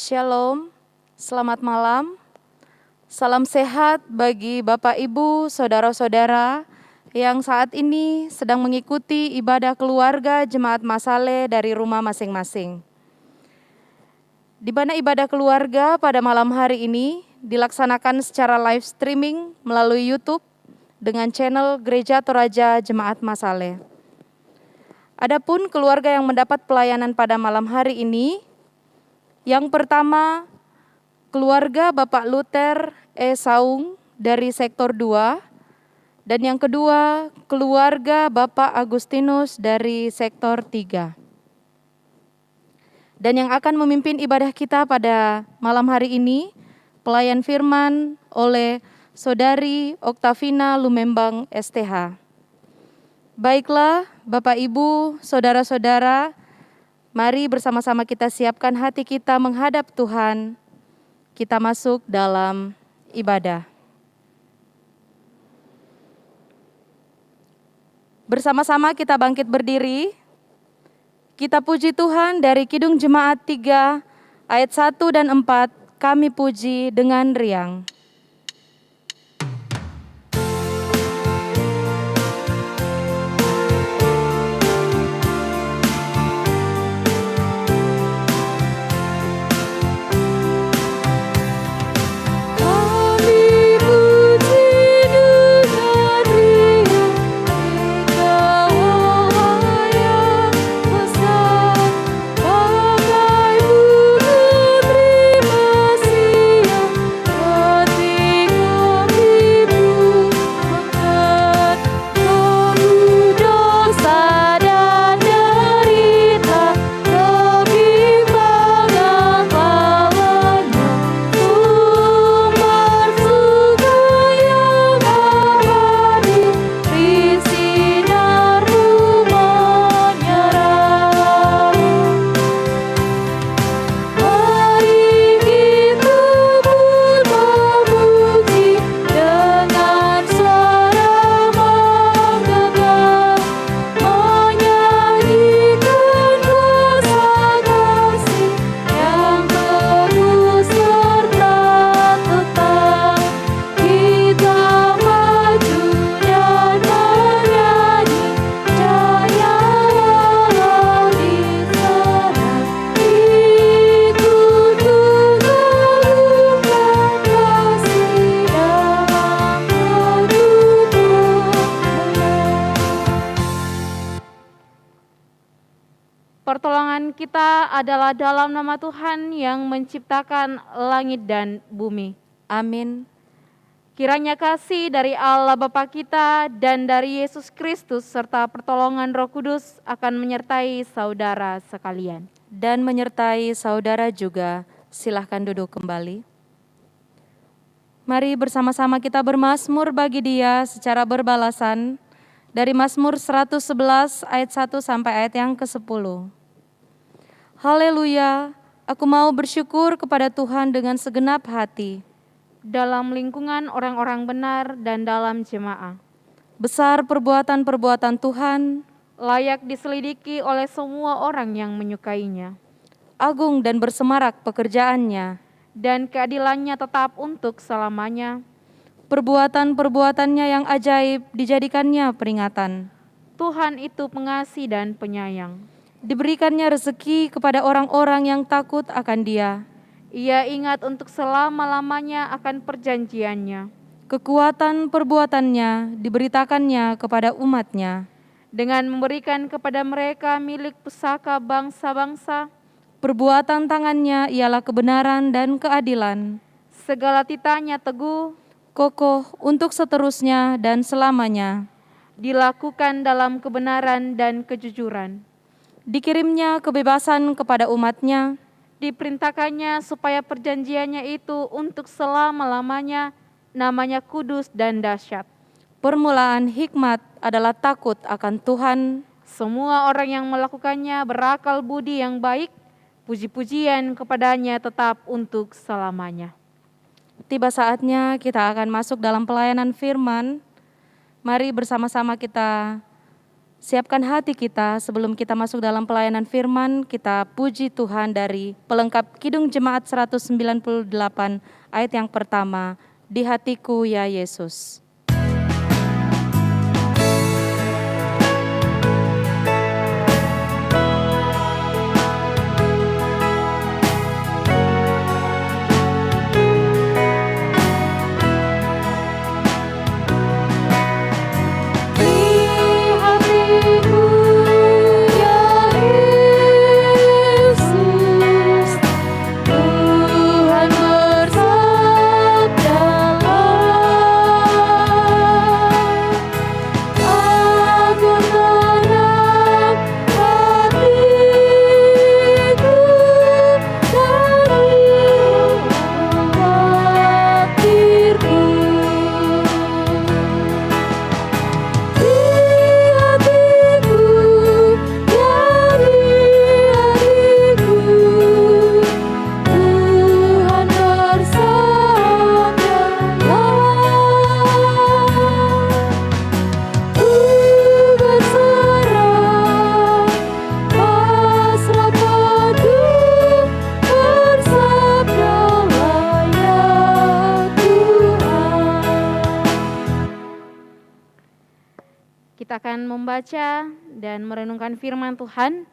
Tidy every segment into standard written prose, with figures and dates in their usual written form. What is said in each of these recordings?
Shalom, selamat malam, salam sehat bagi Bapak Ibu, Saudara-saudara yang saat ini sedang mengikuti ibadah keluarga Jemaat Masale dari rumah masing-masing. Di mana ibadah keluarga pada malam hari ini dilaksanakan secara live streaming melalui YouTube dengan channel Gereja Toraja Jemaat Masale. Adapun keluarga yang mendapat pelayanan pada malam hari ini, yang pertama, keluarga Bapak Luther E. Saung dari Sektor 2, dan yang kedua, keluarga Bapak Agustinus dari Sektor 3. Dan yang akan memimpin ibadah kita pada malam hari ini, pelayan firman oleh Saudari Oktavina Lumembang STH. Baiklah, Bapak Ibu, Saudara-saudara, mari bersama-sama kita siapkan hati kita menghadap Tuhan. Kita masuk dalam ibadah. Bersama-sama kita bangkit berdiri. Kita puji Tuhan dari Kidung Jemaat 3 ayat 1 dan 4. Kami puji dengan riang. Pertolongan kita adalah dalam nama Tuhan yang menciptakan langit dan bumi. Amin. Kiranya kasih dari Allah Bapa kita dan dari Yesus Kristus serta pertolongan Roh Kudus akan menyertai saudara sekalian. Dan menyertai saudara juga. Silahkan duduk kembali. Mari bersama-sama kita bermazmur bagi Dia secara berbalasan. Dari Mazmur 111 ayat 1 sampai ayat yang ke-10. Haleluya, aku mau bersyukur kepada Tuhan dengan segenap hati. Dalam lingkungan orang-orang benar dan dalam jemaah. Besar perbuatan-perbuatan Tuhan, layak diselidiki oleh semua orang yang menyukainya. Agung dan bersemarak pekerjaannya, dan keadilannya tetap untuk selamanya. Perbuatan-perbuatannya yang ajaib dijadikannya peringatan. Tuhan itu pengasih dan penyayang. Diberikannya rezeki kepada orang-orang yang takut akan Dia. Ia ingat untuk selama-lamanya akan perjanjiannya. Kekuatan perbuatannya diberitakannya kepada umatnya. Dengan memberikan kepada mereka milik pusaka bangsa-bangsa. Perbuatan tangannya ialah kebenaran dan keadilan. Segala titanya teguh, kokoh untuk seterusnya dan selamanya. Dilakukan dalam kebenaran dan kejujuran. Dikirimnya kebebasan kepada umatnya. Diperintahkannya supaya perjanjiannya itu untuk selama-lamanya. Namanya kudus dan dahsyat. Permulaan hikmat adalah takut akan Tuhan. Semua orang yang melakukannya berakal budi yang baik. Puji-pujian kepadanya tetap untuk selamanya. Tiba saatnya kita akan masuk dalam pelayanan firman. Mari bersama-sama kita Siapkan hati kita sebelum kita masuk dalam pelayanan firman, kita puji Tuhan dari pelengkap Kidung Jemaat 198 ayat yang pertama, Di Hatiku Ya Yesus. Kita akan membaca dan merenungkan firman Tuhan.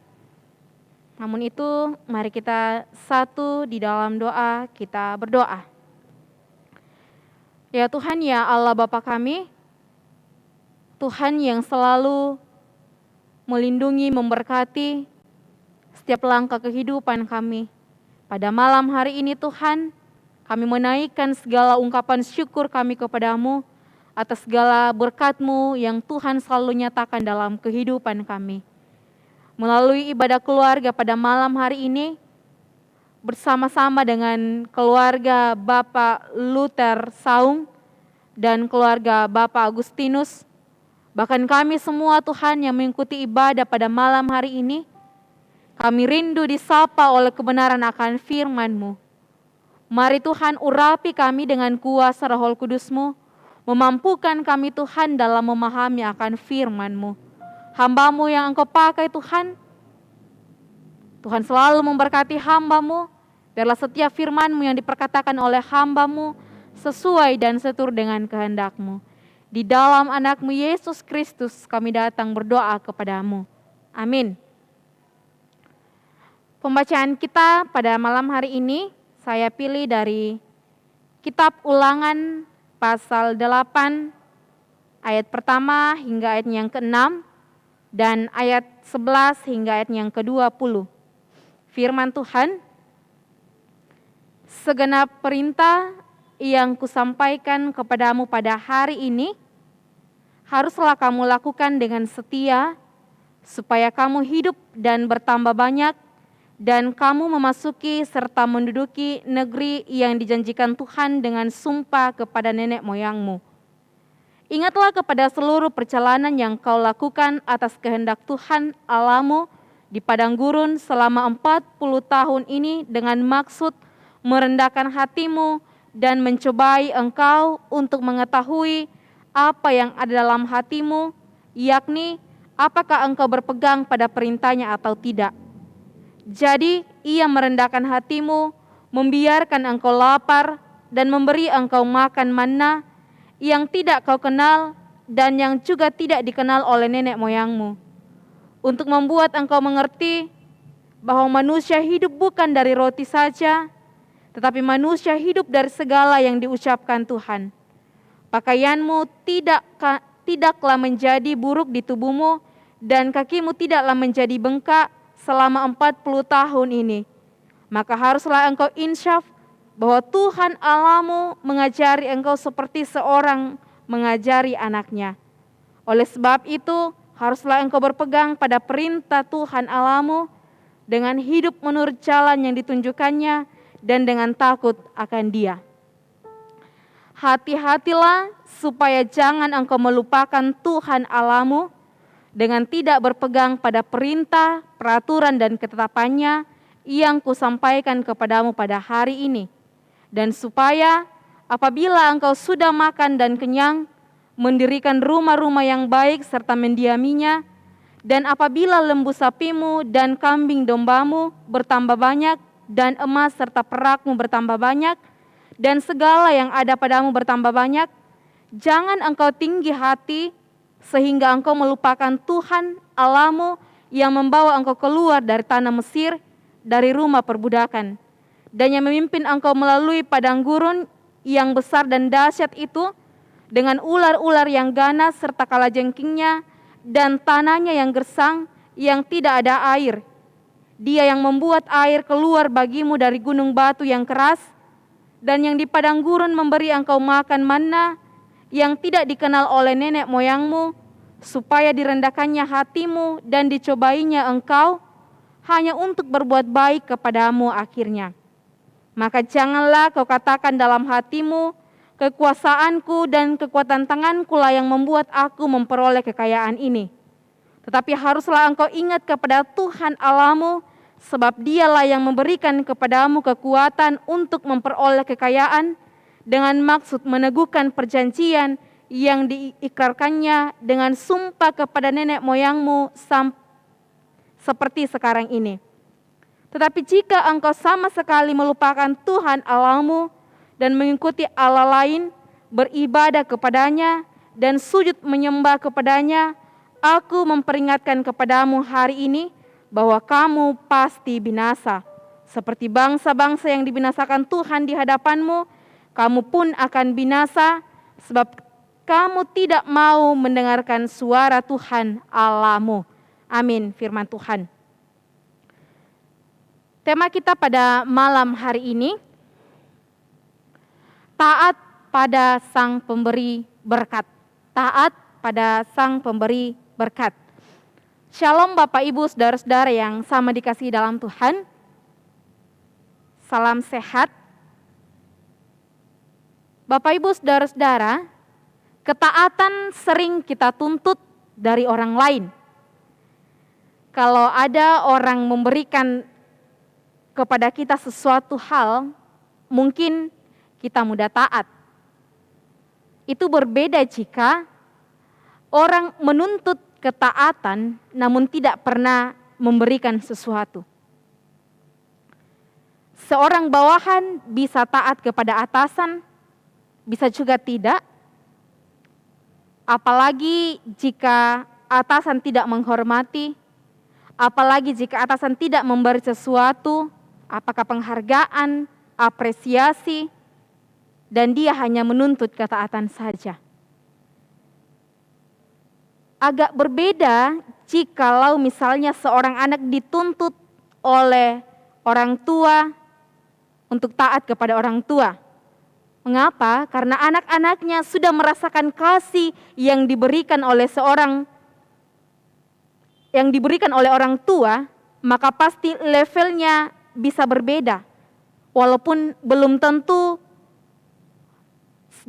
Namun itu, mari kita satu di dalam doa, kita berdoa. Ya Tuhan, ya Allah Bapa kami, Tuhan yang selalu melindungi, memberkati setiap langkah kehidupan kami. Pada malam hari ini Tuhan, kami menaikkan segala ungkapan syukur kami kepadamu, atas segala berkat-Mu yang Tuhan selalu nyatakan dalam kehidupan kami. Melalui ibadah keluarga pada malam hari ini, bersama-sama dengan keluarga Bapak Luther Saung dan keluarga Bapak Agustinus, bahkan kami semua Tuhan yang mengikuti ibadah pada malam hari ini, kami rindu disapa oleh kebenaran akan firman-Mu. Mari Tuhan urapi kami dengan kuasa Roh Kudus-Mu, memampukan kami Tuhan dalam memahami akan firman-Mu. Hamba-Mu yang Engkau pakai Tuhan, Tuhan selalu memberkati hamba-Mu, biarlah setiap firman-Mu yang diperkatakan oleh hamba-Mu sesuai dan seturut dengan kehendak-Mu. Di dalam anak-Mu Yesus Kristus kami datang berdoa kepada-Mu. Amin. Pembacaan kita pada malam hari ini saya pilih dari Kitab Ulangan pasal 8 ayat pertama hingga ayat yang ke-6 dan ayat 11 hingga ayat yang ke-20. Firman Tuhan, segenap perintah yang kusampaikan kepadamu pada hari ini haruslah kamu lakukan dengan setia supaya kamu hidup dan bertambah banyak dan kamu memasuki serta menduduki negeri yang dijanjikan Tuhan dengan sumpah kepada nenek moyangmu. Ingatlah kepada seluruh perjalanan yang kau lakukan atas kehendak Tuhan Allahmu di padang gurun selama 40 tahun ini dengan maksud merendahkan hatimu dan mencobai engkau untuk mengetahui apa yang ada dalam hatimu, yakni apakah engkau berpegang pada perintahnya atau tidak. Jadi ia merendahkan hatimu, membiarkan engkau lapar dan memberi engkau makan manna yang tidak kau kenal dan yang juga tidak dikenal oleh nenek moyangmu. Untuk membuat engkau mengerti bahwa manusia hidup bukan dari roti saja, tetapi manusia hidup dari segala yang diucapkan Tuhan. Pakaianmu tidaklah menjadi buruk di tubuhmu dan kakimu tidaklah menjadi bengkak selama 40 tahun ini. Maka haruslah engkau insyaf bahwa Tuhan Allahmu mengajari engkau seperti seorang mengajari anaknya. Oleh sebab itu, haruslah engkau berpegang pada perintah Tuhan Allahmu dengan hidup menurut jalan yang ditunjukkannya dan dengan takut akan Dia. Hati-hatilah supaya jangan engkau melupakan Tuhan Allahmu dengan tidak berpegang pada perintah, peraturan dan ketetapannya yang kusampaikan kepadamu pada hari ini. Dan supaya apabila engkau sudah makan dan kenyang, mendirikan rumah-rumah yang baik serta mendiaminya, Dan apabila lembu sapimu dan kambing dombamu bertambah banyak, dan emas serta perakmu bertambah banyak, dan segala yang ada padamu bertambah banyak, jangan engkau tinggi hati sehingga engkau melupakan Tuhan Allahmu yang membawa engkau keluar dari tanah Mesir, dari rumah perbudakan, dan yang memimpin engkau melalui padang gurun yang besar dan dahsyat itu, dengan ular-ular yang ganas serta kalajengkingnya, dan tanahnya yang gersang, yang tidak ada air. Dia yang membuat air keluar bagimu dari gunung batu yang keras, dan yang di padang gurun memberi engkau makan manna, yang tidak dikenal oleh nenek moyangmu, supaya direndahkannya hatimu dan dicobainya engkau, hanya untuk berbuat baik kepadamu akhirnya. Maka janganlah kau katakan dalam hatimu, kekuasaanku dan kekuatan tanganku lah yang membuat aku memperoleh kekayaan ini. Tetapi haruslah engkau ingat kepada Tuhan Allahmu, sebab Dialah yang memberikan kepadamu kekuatan untuk memperoleh kekayaan, dengan maksud meneguhkan perjanjian yang diikrarkannya dengan sumpah kepada nenek moyangmu seperti sekarang ini. Tetapi jika engkau sama sekali melupakan Tuhan Allahmu dan mengikuti Allah lain, beribadah kepadanya dan sujud menyembah kepadanya, aku memperingatkan kepadamu hari ini bahwa kamu pasti binasa. Seperti bangsa-bangsa yang dibinasakan Tuhan di hadapanmu, kamu pun akan binasa, sebab kamu tidak mau mendengarkan suara Tuhan Allahmu. Amin, firman Tuhan. Tema kita pada malam hari ini, taat pada Sang Pemberi Berkat. Taat pada Sang Pemberi Berkat. Shalom Bapak Ibu saudara-saudara yang sama dikasihi dalam Tuhan. Salam sehat. Bapak Ibu saudara-saudara, ketaatan sering kita tuntut dari orang lain. Kalau ada orang memberikan kepada kita sesuatu hal, mungkin kita mudah taat. Itu berbeda jika orang menuntut ketaatan namun tidak pernah memberikan sesuatu. Seorang bawahan bisa taat kepada atasan, bisa juga tidak. Apalagi jika atasan tidak menghormati, apalagi jika atasan tidak memberi sesuatu, apakah penghargaan, apresiasi, dan dia hanya menuntut ketaatan saja. Agak berbeda jikalau misalnya seorang anak dituntut oleh orang tua untuk taat kepada orang tua. Mengapa? Karena anak-anaknya sudah merasakan kasih yang diberikan oleh orang tua, maka pasti levelnya bisa berbeda. Walaupun belum tentu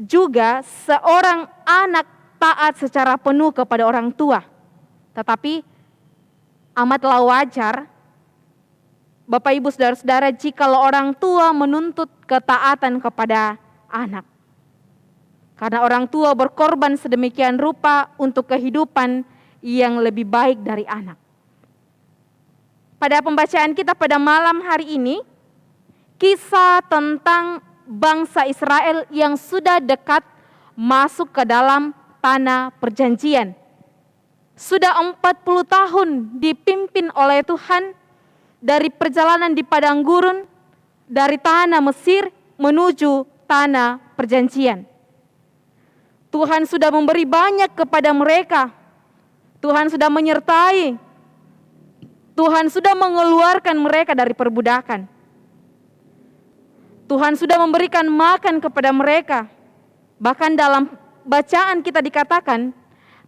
juga seorang anak taat secara penuh kepada orang tua. Tetapi amatlah wajar, Bapak Ibu saudara-saudara, jikalau orang tua menuntut ketaatan kepada anak. Karena orang tua berkorban sedemikian rupa untuk kehidupan yang lebih baik dari anak. Pada pembacaan kita pada malam hari ini, kisah tentang bangsa Israel yang sudah dekat masuk ke dalam tanah perjanjian. Sudah 40 tahun dipimpin oleh Tuhan dari perjalanan di padang gurun, dari tanah Mesir menuju tanah perjanjian. Tuhan sudah memberi banyak kepada mereka. Tuhan sudah menyertai. Tuhan sudah mengeluarkan mereka dari perbudakan. Tuhan sudah memberikan makan kepada mereka. Bahkan dalam bacaan kita dikatakan,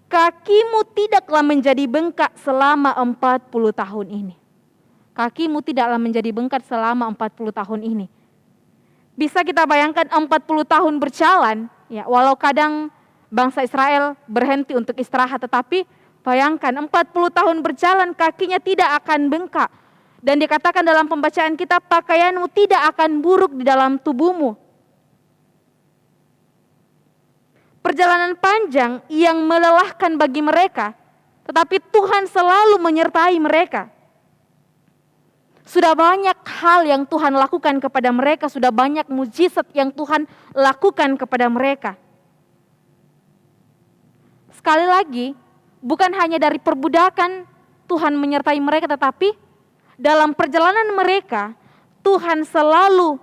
kakimu tidaklah menjadi bengkak selama 40 tahun ini. Kakimu tidaklah menjadi bengkak selama 40 tahun ini. Bisa kita bayangkan 40 tahun berjalan, ya, walau kadang bangsa Israel berhenti untuk istirahat, tetapi bayangkan 40 tahun berjalan kakinya tidak akan bengkak. Dan dikatakan dalam pembacaan kita, pakaianmu tidak akan buruk di dalam tubuhmu. Perjalanan panjang yang melelahkan bagi mereka, tetapi Tuhan selalu menyertai mereka. Sudah banyak hal yang Tuhan lakukan kepada mereka, sudah banyak mujizat yang Tuhan lakukan kepada mereka. Sekali lagi, bukan hanya dari perbudakan Tuhan menyertai mereka, tetapi dalam perjalanan mereka, Tuhan selalu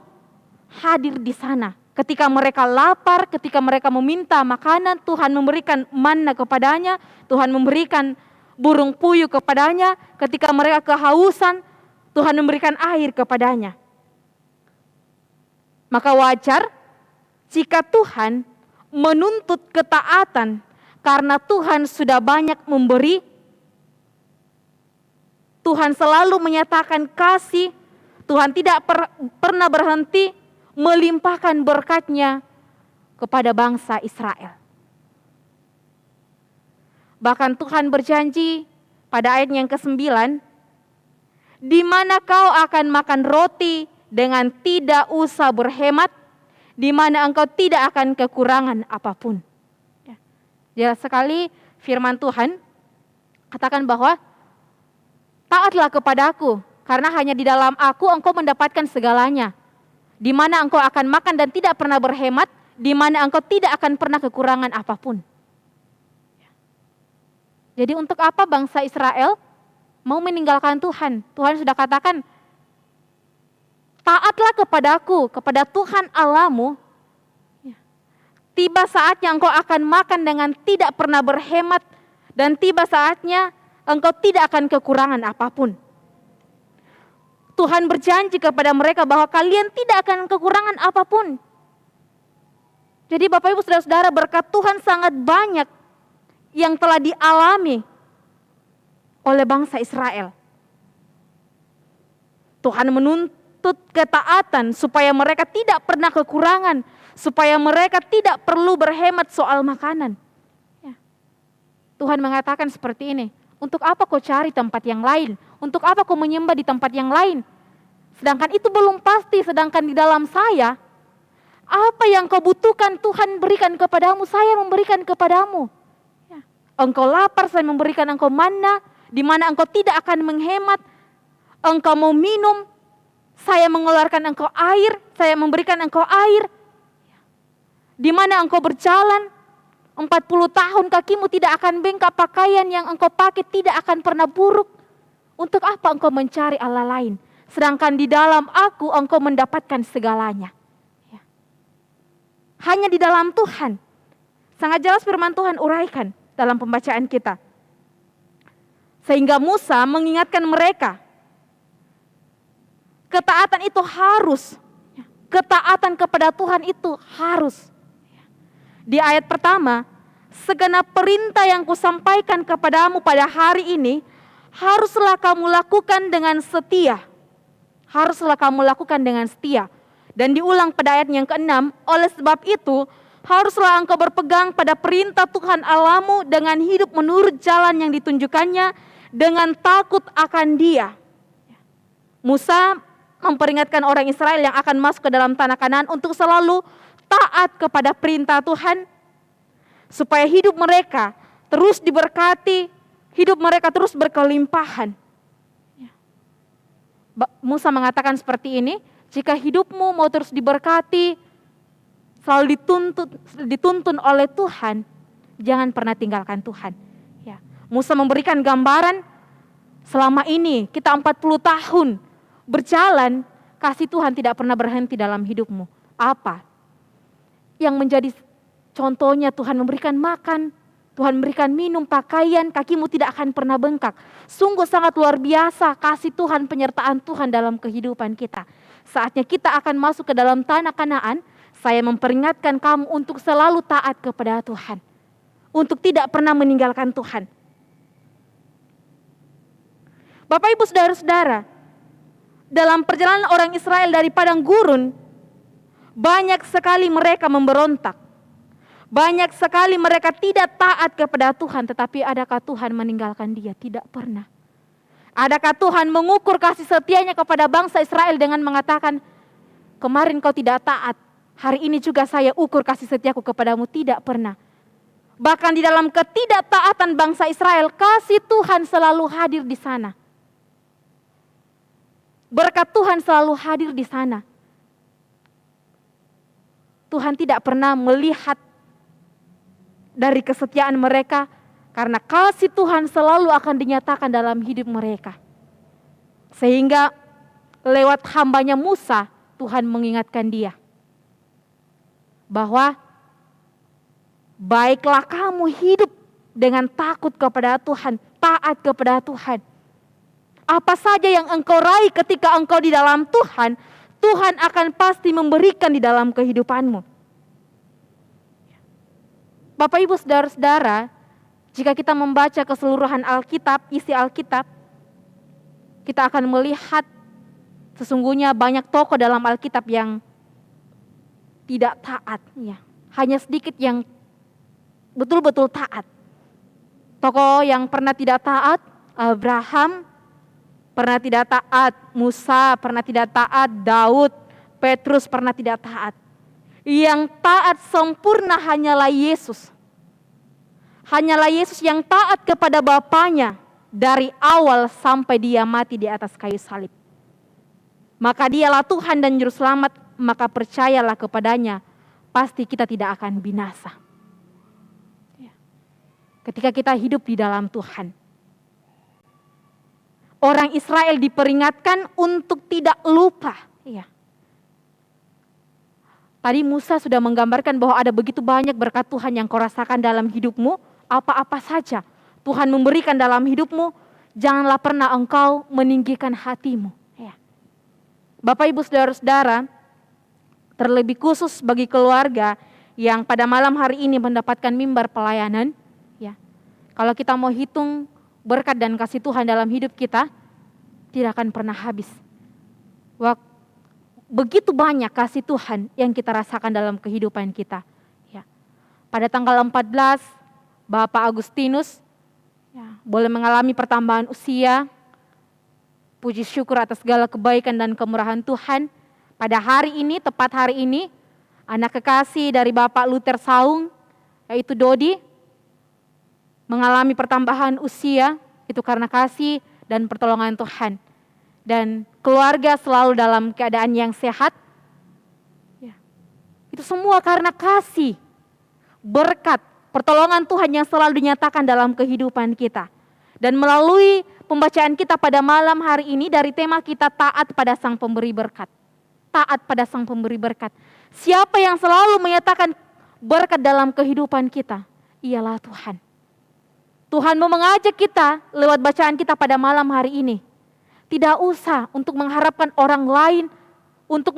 hadir di sana. Ketika mereka lapar, ketika mereka meminta makanan, Tuhan memberikan manna kepadanya, Tuhan memberikan burung puyuh kepadanya. Ketika mereka kehausan, Tuhan memberikan air kepadanya. Maka wajar jika Tuhan menuntut ketaatan karena Tuhan sudah banyak memberi. Tuhan selalu menyatakan kasih. Tuhan tidak pernah berhenti melimpahkan berkat-Nya kepada bangsa Israel. Bahkan Tuhan berjanji pada ayat yang ke-9, di mana kau akan makan roti dengan tidak usah berhemat, di mana engkau tidak akan kekurangan apapun. Jelas sekali firman Tuhan katakan bahwa taatlah kepadaku, karena hanya di dalam aku engkau mendapatkan segalanya. Di mana engkau akan makan dan tidak pernah berhemat, di mana engkau tidak akan pernah kekurangan apapun. Jadi untuk apa bangsa Israel mau meninggalkan Tuhan? Tuhan sudah katakan, taatlah kepadaku, kepada Tuhan Allahmu. Tiba saatnya engkau akan makan dengan tidak pernah berhemat, dan tiba saatnya engkau tidak akan kekurangan apapun. Tuhan berjanji kepada mereka bahwa kalian tidak akan kekurangan apapun. Jadi Bapak Ibu Saudara-saudara, berkat Tuhan sangat banyak yang telah dialami oleh bangsa Israel. Tuhan menuntut ketaatan supaya mereka tidak pernah kekurangan, supaya mereka tidak perlu berhemat soal makanan. Tuhan mengatakan seperti ini, untuk apa kau cari tempat yang lain? Untuk apa kau menyembah di tempat yang lain? Sedangkan itu belum pasti, sedangkan di dalam saya, apa yang kau butuhkan Tuhan berikan kepadamu, saya memberikan kepadamu. Engkau lapar, saya memberikan engkau manna, di mana engkau tidak akan menghemat. Engkau mau minum, saya mengeluarkan engkau air, saya memberikan engkau air. Di mana engkau berjalan, 40 tahun kakimu tidak akan bengkak, pakaian yang engkau pakai tidak akan pernah buruk. Untuk apa engkau mencari Allah lain? Sedangkan di dalam aku engkau mendapatkan segalanya. Hanya di dalam Tuhan. Sangat jelas firman Tuhan uraikan dalam pembacaan kita. Sehingga Musa mengingatkan mereka, ketaatan itu harus. Ketaatan kepada Tuhan itu harus. Di ayat pertama, segenap perintah yang kusampaikan kepadamu pada hari ini, haruslah kamu lakukan dengan setia. Haruslah kamu lakukan dengan setia. Dan diulang pada ayat yang ke-6, oleh sebab itu, haruslah engkau berpegang pada perintah Tuhan Allahmu dengan hidup menurut jalan yang ditunjukkannya, dengan takut akan Dia. Musa memperingatkan orang Israel yang akan masuk ke dalam tanah Kanaan untuk selalu taat kepada perintah Tuhan, supaya hidup mereka terus diberkati, hidup mereka terus berkelimpahan. Musa mengatakan seperti ini, jika hidupmu mau terus diberkati, selalu dituntun oleh Tuhan, jangan pernah tinggalkan Tuhan. Musa memberikan gambaran, selama ini kita 40 tahun berjalan, kasih Tuhan tidak pernah berhenti dalam hidupmu. Apa yang menjadi contohnya? Tuhan memberikan makan, Tuhan memberikan minum, pakaian, kakimu tidak akan pernah bengkak. Sungguh sangat luar biasa kasih Tuhan, penyertaan Tuhan dalam kehidupan kita. Saatnya kita akan masuk ke dalam tanah Kanaan, saya memperingatkan kamu untuk selalu taat kepada Tuhan. Untuk tidak pernah meninggalkan Tuhan. Bapak Ibu Saudara-saudara, dalam perjalanan orang Israel dari padang gurun, banyak sekali mereka memberontak. Banyak sekali mereka tidak taat kepada Tuhan, tetapi adakah Tuhan meninggalkan dia? Tidak pernah. Adakah Tuhan mengukur kasih setianya kepada bangsa Israel dengan mengatakan, kemarin kau tidak taat, hari ini juga saya ukur kasih setiaku kepadamu? Tidak pernah. Bahkan di dalam ketidaktaatan bangsa Israel, kasih Tuhan selalu hadir di sana. Berkat Tuhan selalu hadir di sana. Tuhan tidak pernah melihat dari kesetiaan mereka, karena kasih Tuhan selalu akan dinyatakan dalam hidup mereka. Sehingga lewat hambanya Musa, Tuhan mengingatkan dia bahwa baiklah kamu hidup dengan takut kepada Tuhan, taat kepada Tuhan. Apa saja yang engkau raih ketika engkau di dalam Tuhan, Tuhan akan pasti memberikan di dalam kehidupanmu. Bapak Ibu Saudara-saudara, jika kita membaca keseluruhan Alkitab, isi Alkitab, kita akan melihat sesungguhnya banyak tokoh dalam Alkitab yang tidak taat. Ya. Hanya sedikit yang betul-betul taat. Tokoh yang pernah tidak taat, Abraham pernah tidak taat, Musa pernah tidak taat, Daud, Petrus pernah tidak taat. Yang taat sempurna hanyalah Yesus. Hanyalah Yesus yang taat kepada Bapanya dari awal sampai dia mati di atas kayu salib. Maka dialah Tuhan dan Juru Selamat, maka percayalah kepadanya, pasti kita tidak akan binasa. Ketika kita hidup di dalam Tuhan. Orang Israel diperingatkan untuk tidak lupa. Ya. Tadi Musa sudah menggambarkan bahwa ada begitu banyak berkat Tuhan yang kau rasakan dalam hidupmu. Apa-apa saja Tuhan memberikan dalam hidupmu, janganlah pernah engkau meninggikan hatimu. Ya. Bapak Ibu Saudara-saudara, terlebih khusus bagi keluarga yang pada malam hari ini mendapatkan mimbar pelayanan. Ya. Kalau kita mau hitung berkat dan kasih Tuhan dalam hidup kita, tidak akan pernah habis. Begitu banyak kasih Tuhan yang kita rasakan dalam kehidupan kita. Ya. Pada tanggal 14, Bapak Agustinus boleh mengalami pertambahan usia. Puji syukur atas segala kebaikan dan kemurahan Tuhan. Pada hari ini, tepat hari ini, anak kekasih dari Bapak Luther Saung, yaitu Dodi, mengalami pertambahan usia, itu karena kasih dan pertolongan Tuhan. Dan keluarga selalu dalam keadaan yang sehat. Ya. Itu semua karena kasih, berkat, pertolongan Tuhan yang selalu dinyatakan dalam kehidupan kita. Dan melalui pembacaan kita pada malam hari ini dari tema kita taat pada Sang Pemberi Berkat. Taat pada Sang Pemberi Berkat. Siapa yang selalu menyatakan berkat dalam kehidupan kita? Ialah Tuhan. Tuhan mau mengajak kita lewat bacaan kita pada malam hari ini. Tidak usah untuk mengharapkan orang lain untuk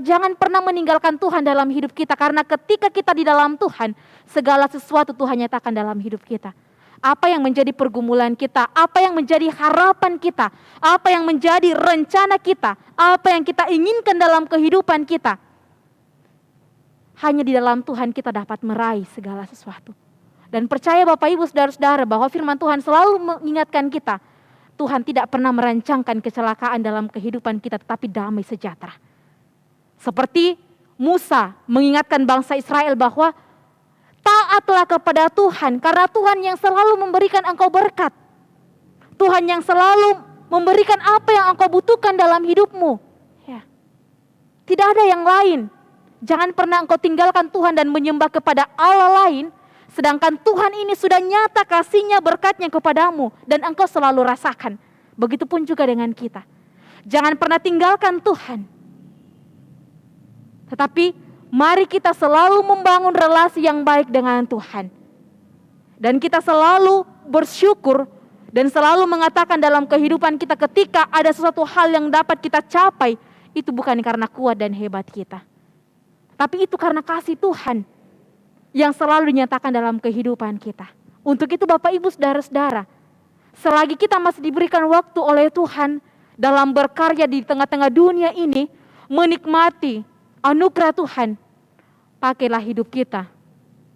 jangan pernah meninggalkan Tuhan dalam hidup kita. Karena ketika kita di dalam Tuhan, segala sesuatu Tuhan nyatakan dalam hidup kita. Apa yang menjadi pergumulan kita, apa yang menjadi harapan kita, apa yang menjadi rencana kita, apa yang kita inginkan dalam kehidupan kita. Hanya di dalam Tuhan kita dapat meraih segala sesuatu. Dan percaya Bapak Ibu Saudara-saudara bahwa firman Tuhan selalu mengingatkan kita, Tuhan tidak pernah merancangkan kecelakaan dalam kehidupan kita, tetapi damai sejahtera. Seperti Musa mengingatkan bangsa Israel bahwa taatlah kepada Tuhan, karena Tuhan yang selalu memberikan engkau berkat. Tuhan yang selalu memberikan apa yang engkau butuhkan dalam hidupmu. Ya. Tidak ada yang lain. Jangan pernah engkau tinggalkan Tuhan dan menyembah kepada Allah lain, sedangkan Tuhan ini sudah nyata kasih-Nya, berkat-Nya kepadamu dan engkau selalu rasakan. Begitupun juga dengan kita. Jangan pernah tinggalkan Tuhan. Tetapi mari kita selalu membangun relasi yang baik dengan Tuhan. Dan kita selalu bersyukur dan selalu mengatakan dalam kehidupan kita ketika ada sesuatu hal yang dapat kita capai, itu bukan karena kuat dan hebat kita. Tapi itu karena kasih Tuhan yang selalu dinyatakan dalam kehidupan kita. Untuk itu Bapak Ibu Saudara-saudara, selagi kita masih diberikan waktu oleh Tuhan dalam berkarya di tengah-tengah dunia ini, menikmati anugerah Tuhan, pakailah hidup kita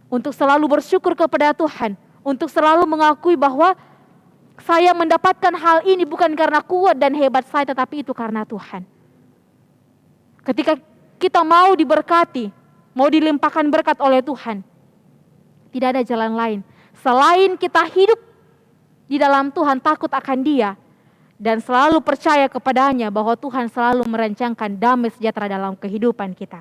untuk selalu bersyukur kepada Tuhan, untuk selalu mengakui bahwa saya mendapatkan hal ini bukan karena kuat dan hebat saya, tetapi itu karena Tuhan. Ketika kita mau diberkati, mau dilimpahkan berkat oleh Tuhan, Tidak ada jalan lain. Selain kita hidup di dalam Tuhan, takut akan Dia, dan selalu percaya kepadanya bahwa Tuhan selalu merancangkan damai sejahtera dalam kehidupan kita.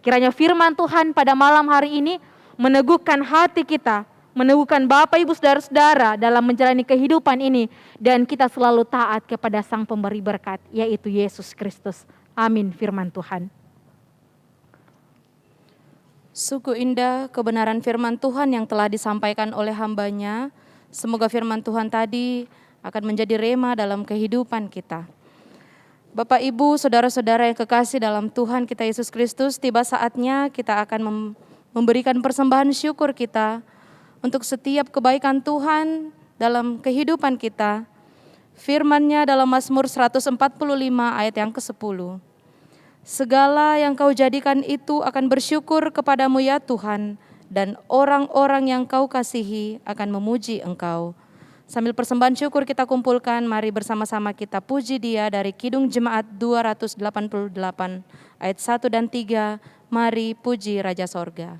Kiranya firman Tuhan pada malam hari ini meneguhkan hati kita, meneguhkan Bapak Ibu Saudara-saudara dalam menjalani kehidupan ini, dan kita selalu taat kepada Sang Pemberi berkat, yaitu Yesus Kristus. Amin firman Tuhan. Sungguh indah kebenaran firman Tuhan yang telah disampaikan oleh hamba-Nya. Semoga firman Tuhan tadi akan menjadi rema dalam kehidupan kita. Bapak, Ibu, Saudara-saudara yang kekasih dalam Tuhan kita Yesus Kristus, tiba saatnya kita akan memberikan persembahan syukur kita untuk setiap kebaikan Tuhan dalam kehidupan kita. Firman-Nya dalam Mazmur 145 ayat yang ke-10. Segala yang Kau jadikan itu akan bersyukur kepadamu ya Tuhan, dan orang-orang yang Kau kasihi akan memuji Engkau. Sambil persembahan syukur kita kumpulkan, mari bersama-sama kita puji Dia dari Kidung Jemaat 288 ayat 1 dan 3. Mari puji Raja Sorga.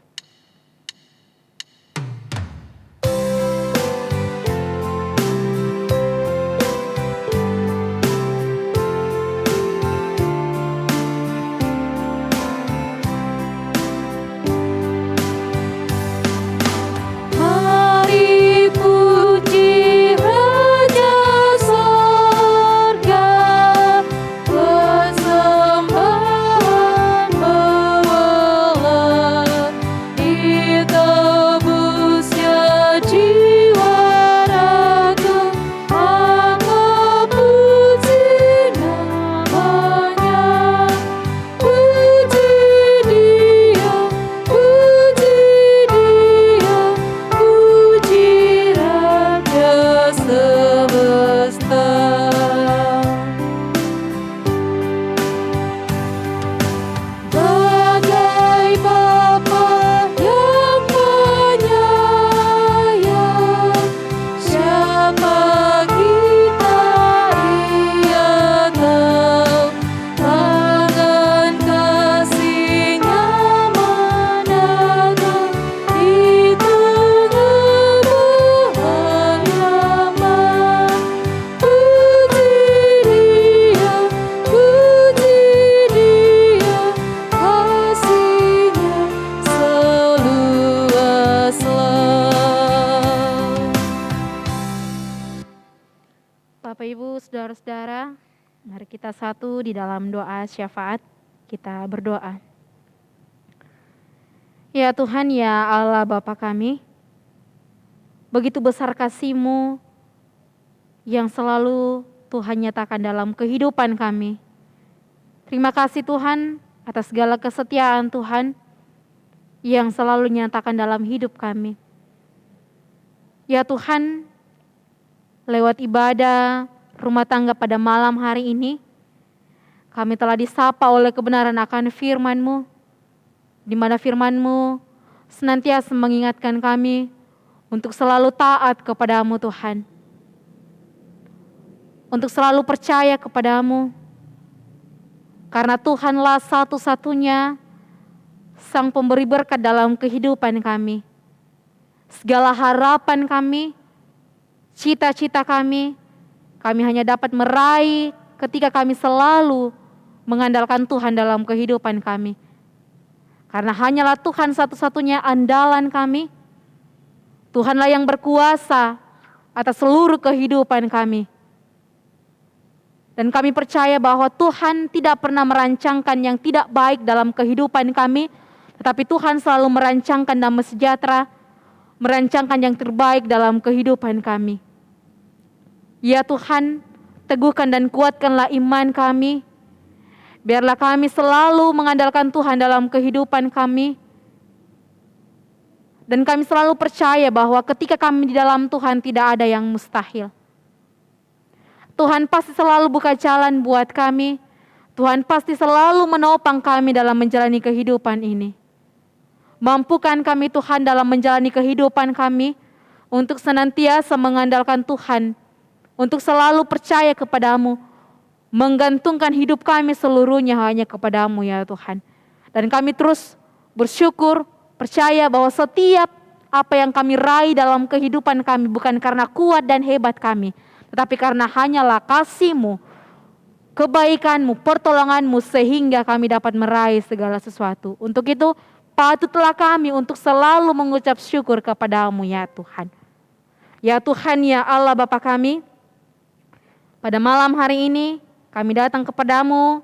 Saudara-saudara, mari kita satu di dalam doa syafaat, kita berdoa. Ya Tuhan, ya Allah Bapa kami, begitu besar kasih-Mu yang selalu Tuhan nyatakan dalam kehidupan kami. Terima kasih Tuhan atas segala kesetiaan Tuhan yang selalu nyatakan dalam hidup kami. Ya Tuhan, lewat ibadah rumah tangga pada malam hari ini, kami telah disapa oleh kebenaran akan firman-Mu, di mana firman-Mu senantiasa mengingatkan kami untuk selalu taat kepada-Mu Tuhan, untuk selalu percaya kepada-Mu, karena Tuhanlah satu-satunya Sang Pemberi berkat dalam kehidupan kami. Segala harapan kami, cita-cita kami hanya dapat meraih ketika kami selalu mengandalkan Tuhan dalam kehidupan kami. Karena hanyalah Tuhan satu-satunya andalan kami. Tuhanlah yang berkuasa atas seluruh kehidupan kami. Dan kami percaya bahwa Tuhan tidak pernah merancangkan yang tidak baik dalam kehidupan kami, tetapi Tuhan selalu merancangkan damai sejahtera, merancangkan yang terbaik dalam kehidupan kami. Ya Tuhan, teguhkan dan kuatkanlah iman kami. Biarlah kami selalu mengandalkan Tuhan dalam kehidupan kami. Dan kami selalu percaya bahwa ketika kami di dalam Tuhan tidak ada yang mustahil. Tuhan pasti selalu buka jalan buat kami. Tuhan pasti selalu menopang kami dalam menjalani kehidupan ini. Mampukan kami Tuhan dalam menjalani kehidupan kami untuk senantiasa mengandalkan Tuhan, untuk selalu percaya kepada-Mu, menggantungkan hidup kami seluruhnya hanya kepada-Mu ya Tuhan. Dan kami terus bersyukur, percaya bahwa setiap apa yang kami raih dalam kehidupan kami bukan karena kuat dan hebat kami, tetapi karena hanyalah kasih-Mu, kebaikan-Mu, pertolongan-Mu sehingga kami dapat meraih segala sesuatu. Untuk itu patutlah kami untuk selalu mengucap syukur kepada-Mu ya Tuhan. Ya Tuhan, ya Allah Bapa kami, pada malam hari ini kami datang kepada-Mu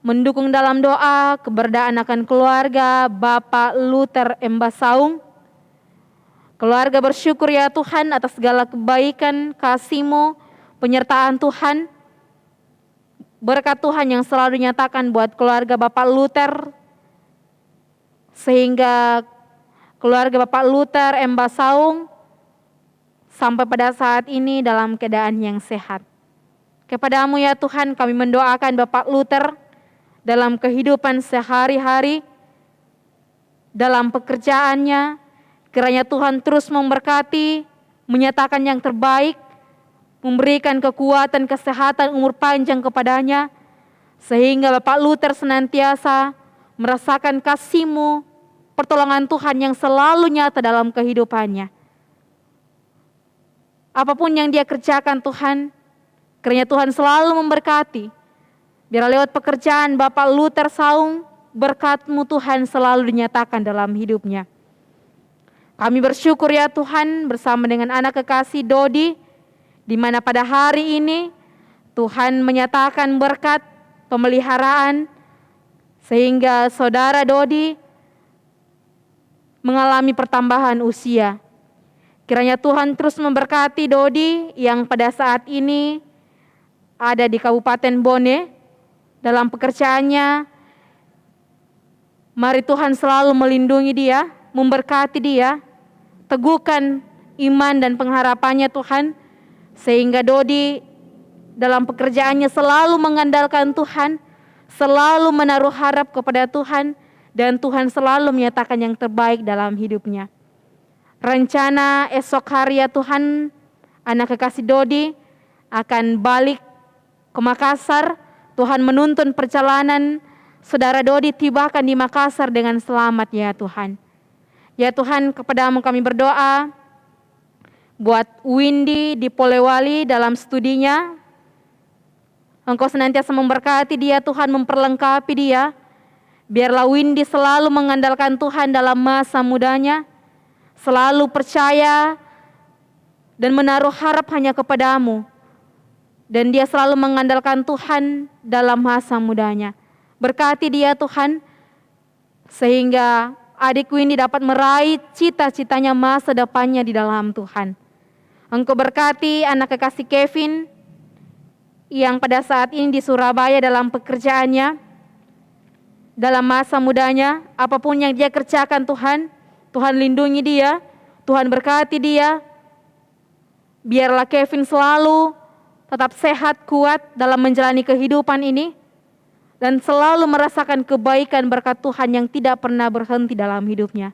mendukung dalam doa keberadaan akan keluarga Bapak Luther Emba Saung. Keluarga bersyukur ya Tuhan atas segala kebaikan, kasih-Mu, penyertaan Tuhan. Berkat Tuhan yang selalu dinyatakan buat keluarga Bapak Luther, sehingga keluarga Bapak Luther Emba Saung sampai pada saat ini dalam keadaan yang sehat. Kepada-Mu ya Tuhan kami mendoakan Bapak Luther dalam kehidupan sehari-hari, dalam pekerjaannya, kiranya Tuhan terus memberkati, menyatakan yang terbaik, memberikan kekuatan, kesehatan, umur panjang kepadanya, sehingga Bapak Luther senantiasa merasakan kasih-Mu, pertolongan Tuhan yang selalu nyata dalam kehidupannya. Apapun yang dia kerjakan Tuhan, kiranya Tuhan selalu memberkati. Biar lewat pekerjaan Bapak Luther Saung, berkat-Mu Tuhan selalu dinyatakan dalam hidupnya. Kami bersyukur ya Tuhan bersama dengan anak kekasih Dodi, di mana pada hari ini Tuhan menyatakan berkat pemeliharaan sehingga saudara Dodi mengalami pertambahan usia. Kiranya Tuhan terus memberkati Dodi yang pada saat ini ada di Kabupaten Bone dalam pekerjaannya. Mari Tuhan selalu melindungi dia, memberkati dia, teguhkan iman dan pengharapannya Tuhan, sehingga Dodi dalam pekerjaannya selalu mengandalkan Tuhan, selalu menaruh harap kepada Tuhan, dan Tuhan selalu menyatakan yang terbaik dalam hidupnya. Rencana esok hari ya Tuhan, anak kekasih Dodi akan balik ke Makassar. Tuhan menuntun perjalanan saudara Dodi tibakan di Makassar dengan selamat ya Tuhan. Ya Tuhan, kepada-Mu kami berdoa buat Windy di Polewali dalam studinya. Engkau senantiasa memberkati dia Tuhan, memperlengkapi dia. Biarlah Windy selalu mengandalkan Tuhan dalam masa mudanya, selalu percaya dan menaruh harap hanya kepada-Mu. Dan dia selalu mengandalkan Tuhan dalam masa mudanya. Berkati dia Tuhan, sehingga adik Windy dapat meraih cita-citanya masa depannya di dalam Tuhan. Engkau berkati anak kekasih Kevin yang pada saat ini di Surabaya dalam pekerjaannya, dalam masa mudanya, apapun yang dia kerjakan Tuhan, Tuhan lindungi dia, Tuhan berkati dia. Biarlah Kevin selalu tetap sehat, kuat dalam menjalani kehidupan ini, dan selalu merasakan kebaikan berkat Tuhan yang tidak pernah berhenti dalam hidupnya.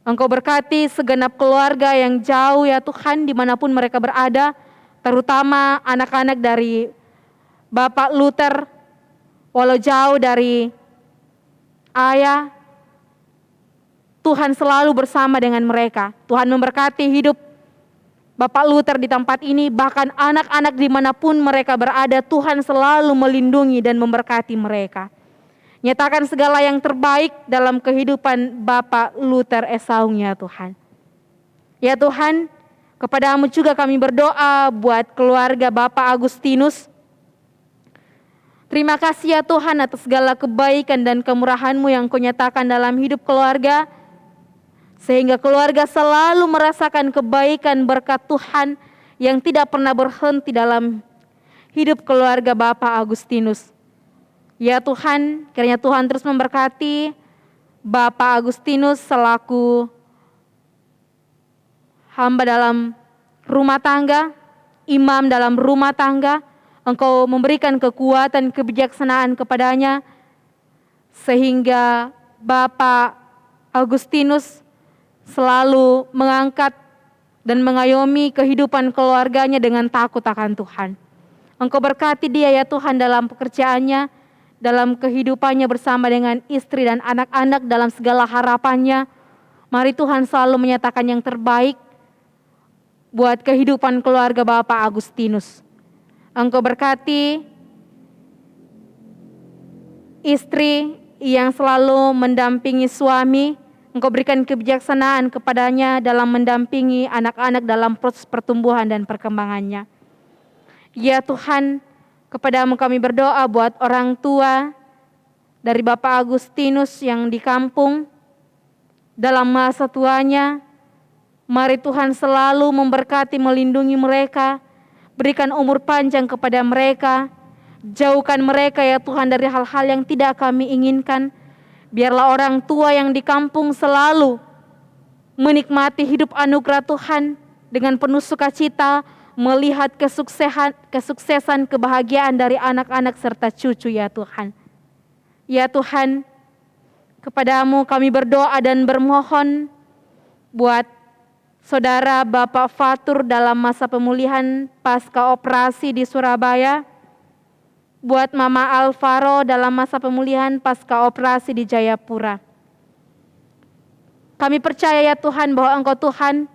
Engkau berkati segenap keluarga yang jauh ya Tuhan, dimanapun mereka berada, terutama anak-anak dari Bapak Luther, walau jauh dari ayah, Tuhan selalu bersama dengan mereka. Tuhan memberkati hidup Bapak Luther di tempat ini, bahkan anak-anak dimanapun mereka berada, Tuhan selalu melindungi dan memberkati mereka. Nyatakan segala yang terbaik dalam kehidupan Bapak Luther Saung ya Tuhan. Ya Tuhan, kepada-Mu juga kami berdoa buat keluarga Bapak Agustinus. Terima kasih ya Tuhan atas segala kebaikan dan kemurahan-Mu yang Kau nyatakan dalam hidup keluarga, sehingga keluarga selalu merasakan kebaikan berkat Tuhan yang tidak pernah berhenti dalam hidup keluarga Bapak Agustinus. Ya Tuhan, kiranya Tuhan terus memberkati Bapak Agustinus selaku hamba dalam rumah tangga, imam dalam rumah tangga. Engkau memberikan kekuatan, kebijaksanaan kepadanya, sehingga Bapak Agustinus selalu mengangkat dan mengayomi kehidupan keluarganya dengan takut akan Tuhan. Engkau berkati dia ya Tuhan dalam pekerjaannya, dalam kehidupannya bersama dengan istri dan anak-anak, dalam segala harapannya. Mari Tuhan selalu menyatakan yang terbaik buat kehidupan keluarga Bapak Agustinus. Engkau berkati istri yang selalu mendampingi suami. Engkau berikan kebijaksanaan kepadanya dalam mendampingi anak-anak dalam proses pertumbuhan dan perkembangannya. Ya Tuhan, kepadamu kami berdoa buat orang tua dari Bapak Agustinus yang di kampung. Dalam masa tuanya, mari Tuhan selalu memberkati, melindungi mereka, berikan umur panjang kepada mereka, jauhkan mereka ya Tuhan dari hal-hal yang tidak kami inginkan. Biarlah orang tua yang di kampung selalu menikmati hidup anugerah Tuhan dengan penuh sukacita, melihat kesuksesan, kebahagiaan dari anak-anak serta cucu ya Tuhan. Ya Tuhan, kepadamu kami berdoa dan bermohon buat saudara Bapak Fatur dalam masa pemulihan pasca operasi di Surabaya. Buat Mama Alvaro dalam masa pemulihan pasca operasi di Jayapura. Kami percaya ya Tuhan bahwa Engkau Tuhan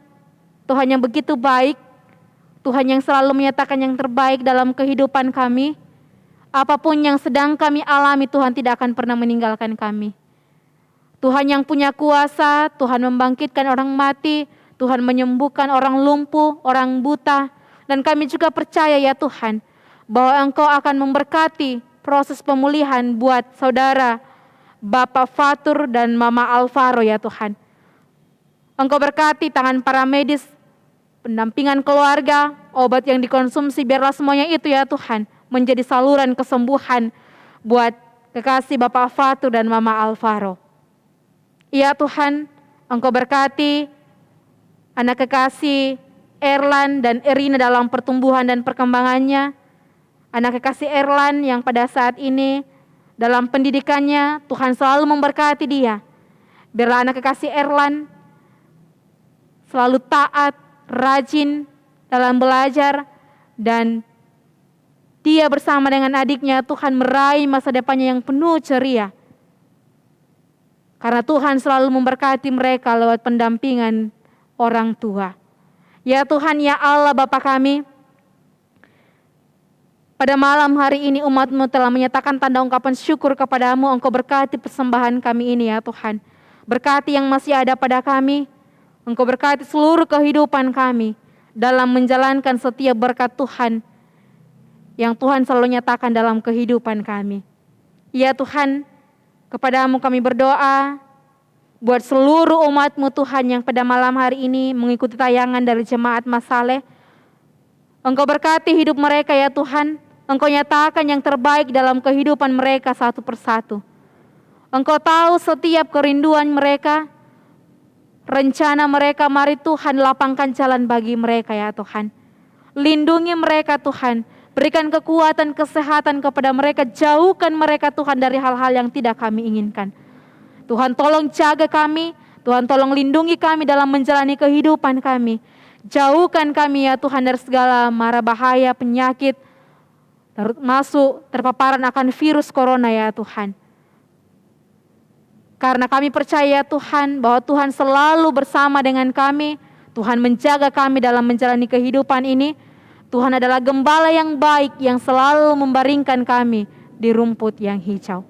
yang begitu baik, Tuhan yang selalu menyatakan yang terbaik dalam kehidupan kami. Apapun yang sedang kami alami, Tuhan tidak akan pernah meninggalkan kami. Tuhan yang punya kuasa, Tuhan membangkitkan orang mati, Tuhan menyembuhkan orang lumpuh, orang buta. Dan kami juga percaya ya Tuhan, bahwa Engkau akan memberkati proses pemulihan buat saudara Bapak Fatur dan Mama Alvaro ya Tuhan. Engkau berkati tangan para medis, pendampingan keluarga, obat yang dikonsumsi, biarlah semuanya itu ya Tuhan menjadi saluran kesembuhan buat kekasih Bapak Fatur dan Mama Alvaro. Ya Tuhan, Engkau berkati anak kekasih Erlan dan Erina dalam pertumbuhan dan perkembangannya. Anak kekasih Erlan yang pada saat ini dalam pendidikannya, Tuhan selalu memberkati dia. Biarlah anak kekasih Erlan selalu taat, rajin dalam belajar, dan dia bersama dengan adiknya Tuhan meraih masa depannya yang penuh ceria. Karena Tuhan selalu memberkati mereka lewat pendampingan orang tua. Ya Tuhan, ya Allah Bapa kami, pada malam hari ini umat-Mu telah menyatakan tanda ungkapan syukur kepadamu. Engkau berkati persembahan kami ini ya Tuhan. Berkati yang masih ada pada kami. Engkau berkati seluruh kehidupan kami dalam menjalankan setiap berkat Tuhan yang Tuhan selalu nyatakan dalam kehidupan kami. Ya Tuhan, kepadamu kami berdoa buat seluruh umat-Mu Tuhan yang pada malam hari ini mengikuti tayangan dari Jemaat Masaleh. Engkau berkati hidup mereka ya Tuhan. Engkau nyatakan yang terbaik dalam kehidupan mereka satu persatu. Engkau tahu setiap kerinduan mereka, rencana mereka. Mari Tuhan lapangkan jalan bagi mereka ya Tuhan. Lindungi mereka Tuhan. Berikan kekuatan, kesehatan kepada mereka. Jauhkan mereka Tuhan dari hal-hal yang tidak kami inginkan. Tuhan tolong jaga kami. Tuhan tolong lindungi kami dalam menjalani kehidupan kami. Jauhkan kami ya Tuhan dari segala mara bahaya, penyakit, termasuk terpaparan akan virus corona ya Tuhan. Karena kami percaya Tuhan bahwa Tuhan selalu bersama dengan kami. Tuhan menjaga kami dalam menjalani kehidupan ini. Tuhan adalah gembala yang baik yang selalu membaringkan kami di rumput yang hijau.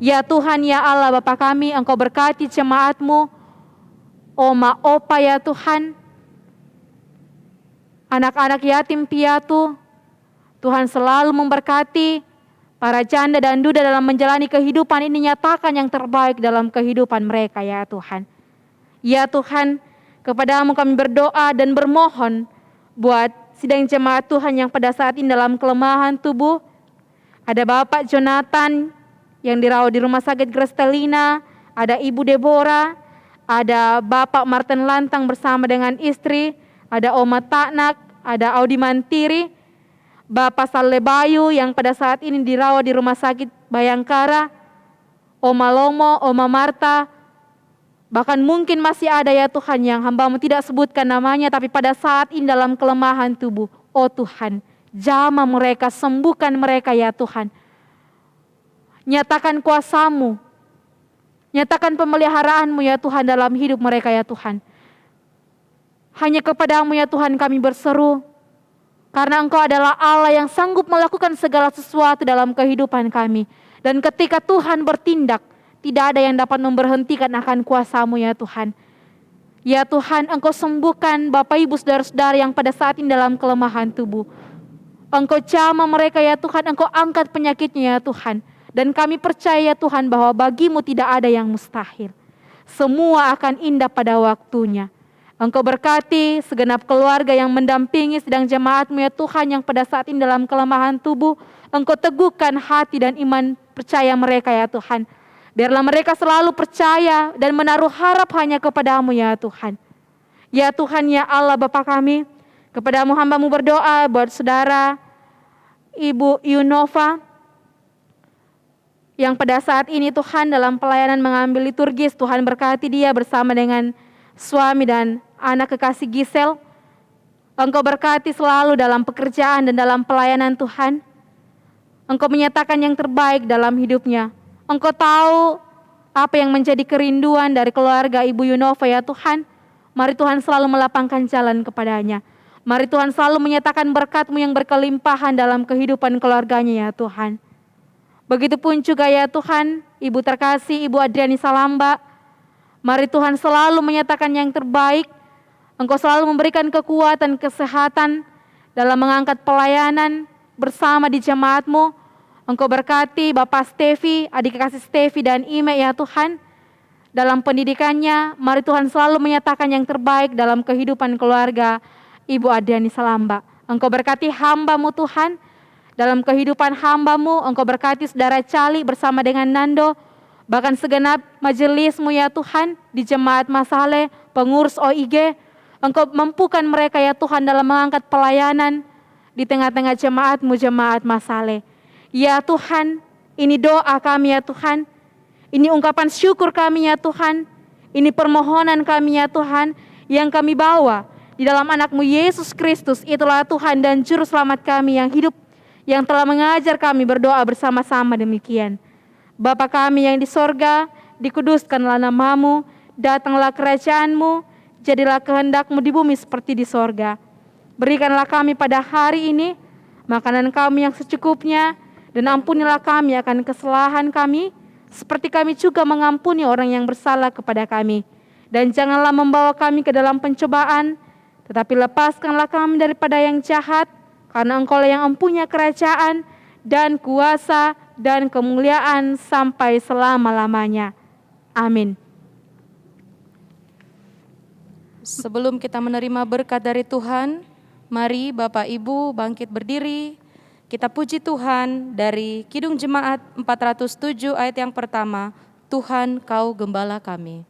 Ya Tuhan, ya Allah Bapa kami, Engkau berkati jemaat-Mu, Oma Opa ya Tuhan, anak-anak yatim piatu. Tuhan selalu memberkati para janda dan duda dalam menjalani kehidupan ini. Nyatakan yang terbaik dalam kehidupan mereka ya Tuhan. Ya Tuhan, kepadamu kami berdoa dan bermohon buat sidang jemaat Tuhan yang pada saat ini dalam kelemahan tubuh. Ada Bapak Jonathan yang dirawat di Rumah Sakit Grestelina, ada Ibu Deborah, ada Bapak Martin Lantang bersama dengan istri, ada Oma Taknak, ada Audi Mantiri, Bapak Saleh Bayu yang pada saat ini dirawat di Rumah Sakit Bayangkara, Oma Lomo, Oma Marta, bahkan mungkin masih ada ya Tuhan yang hamba-Mu tidak sebutkan namanya, tapi pada saat ini dalam kelemahan tubuh. Oh Tuhan, jamah mereka, sembuhkan mereka ya Tuhan. Nyatakan kuasa-Mu Nyatakan pemeliharaan-Mu ya Tuhan dalam hidup mereka ya Tuhan. Hanya kepada-Mu ya Tuhan kami berseru, karena Engkau adalah Allah yang sanggup melakukan segala sesuatu dalam kehidupan kami. Dan ketika Tuhan bertindak, tidak ada yang dapat memberhentikan akan kuasa-Mu ya Tuhan. Ya Tuhan, Engkau sembuhkan Bapak Ibu saudara-saudara yang pada saat ini dalam kelemahan tubuh. Engkau jamah mereka ya Tuhan, Engkau angkat penyakitnya ya Tuhan. Dan kami percaya ya Tuhan bahwa bagi-Mu tidak ada yang mustahil. Semua akan indah pada waktunya. Engkau berkati segenap keluarga yang mendampingi sidang jemaat-Mu ya Tuhan yang pada saat ini dalam kelemahan tubuh. Engkau teguhkan hati dan iman percaya mereka ya Tuhan. Biarlah mereka selalu percaya dan menaruh harap hanya kepada-Mu ya Tuhan. Ya Tuhan ya Allah Bapa kami, kepada-Mu hamba-Mu berdoa buat saudara Ibu Yunova yang pada saat ini Tuhan dalam pelayanan mengambil liturgis. Tuhan berkati dia bersama dengan suami dan anak kekasih Gisel. Engkau berkati selalu dalam pekerjaan dan dalam pelayanan Tuhan. Engkau menyatakan yang terbaik dalam hidupnya. Engkau tahu apa yang menjadi kerinduan dari keluarga Ibu Yunova ya Tuhan. Mari Tuhan selalu melapangkan jalan kepadanya. Mari Tuhan selalu menyatakan berkat-Mu yang berkelimpahan dalam kehidupan keluarganya ya Tuhan. Begitupun juga ya Tuhan, Ibu terkasih Ibu Adriani Salamba. Mari Tuhan selalu menyatakan yang terbaik. Engkau selalu memberikan kekuatan, kesehatan dalam mengangkat pelayanan bersama di jemaat-Mu. Engkau berkati Bapak Stevi, adik kasih Stevi dan Ime ya Tuhan. Dalam pendidikannya, mari Tuhan selalu menyatakan yang terbaik dalam kehidupan keluarga Ibu Adriani Salamba. Engkau berkati hamba-Mu Tuhan. Dalam kehidupan hamba-Mu, Engkau berkati saudara Cali bersama dengan Nando. Bahkan segenap majelis-Mu ya Tuhan, di jemaat Masale, pengurus OIG. Engkau mampukan mereka ya Tuhan dalam mengangkat pelayanan di tengah-tengah jemaat-Mu, jemaat Masale. Ya Tuhan, ini doa kami ya Tuhan. Ini ungkapan syukur kami ya Tuhan. Ini permohonan kami ya Tuhan yang kami bawa di dalam anak-Mu Yesus Kristus. Itulah Tuhan dan Juru Selamat kami yang hidup, yang telah mengajar kami berdoa bersama-sama demikian. Bapa kami yang di sorga, dikuduskanlah nama-Mu, datanglah kerajaan-Mu, jadilah kehendak-Mu di bumi seperti di sorga. Berikanlah kami pada hari ini makanan kami yang secukupnya, dan ampunilah kami akan kesalahan kami, seperti kami juga mengampuni orang yang bersalah kepada kami. Dan janganlah membawa kami ke dalam pencobaan, tetapi lepaskanlah kami daripada yang jahat, karena Engkau yang mempunyai kerajaan dan kuasa dan kemuliaan sampai selama-lamanya. Amin. Sebelum kita menerima berkat dari Tuhan, mari Bapak Ibu bangkit berdiri. Kita puji Tuhan dari Kidung Jemaat 407 ayat yang pertama, Tuhan Kau Gembala kami.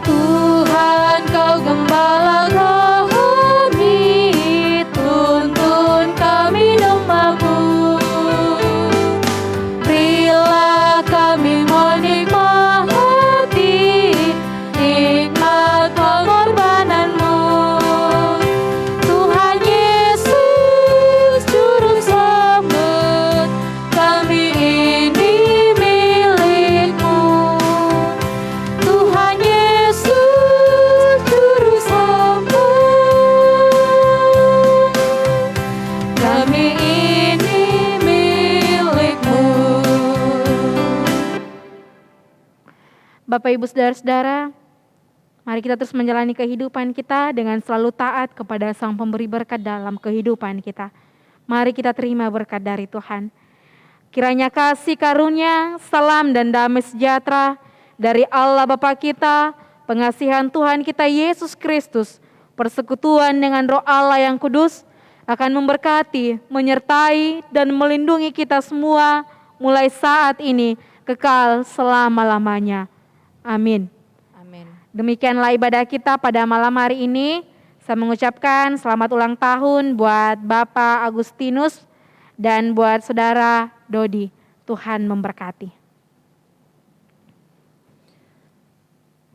Tuhan Kau Gembala kami, tuntun kami domba-Mu. Berilah kami menikmati nikmat pengorbanan-Mu. Tuhan Yesus Juru Selamat, kami ini milik-Mu. Tuhan Yesus Juru Selamat, kami ini milik-Mu. Bapak Ibu saudara-saudara, mari kita terus menjalani kehidupan kita dengan selalu taat kepada Sang Pemberi berkat dalam kehidupan kita. Mari kita terima berkat dari Tuhan. Kiranya kasih karunia, salam dan damai sejahtera dari Allah Bapa kita, pengasihan Tuhan kita Yesus Kristus, persekutuan dengan Roh Allah yang kudus akan memberkati, menyertai dan melindungi kita semua mulai saat ini kekal selama-lamanya. Amin. Amin. Demikianlah ibadah kita pada malam hari ini. Saya mengucapkan selamat ulang tahun buat Bapak Agustinus dan buat Saudara Dodi. Tuhan memberkati.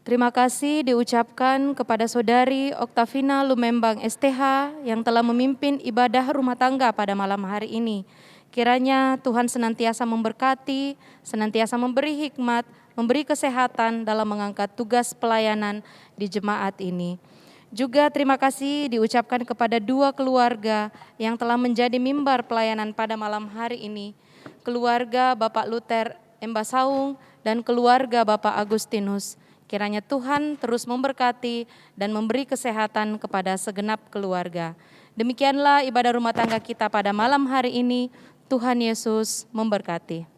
Terima kasih diucapkan kepada Saudari Oktavina Lumembang STH yang telah memimpin ibadah rumah tangga pada malam hari ini. Kiranya Tuhan senantiasa memberkati, senantiasa memberi hikmat, memberi kesehatan dalam mengangkat tugas pelayanan di jemaat ini. Juga terima kasih diucapkan kepada dua keluarga yang telah menjadi mimbar pelayanan pada malam hari ini. Keluarga Bapak Luther Emba Saung dan keluarga Bapak Agustinus. Kiranya Tuhan terus memberkati dan memberi kesehatan kepada segenap keluarga. Demikianlah ibadah rumah tangga kita pada malam hari ini. Tuhan Yesus memberkati.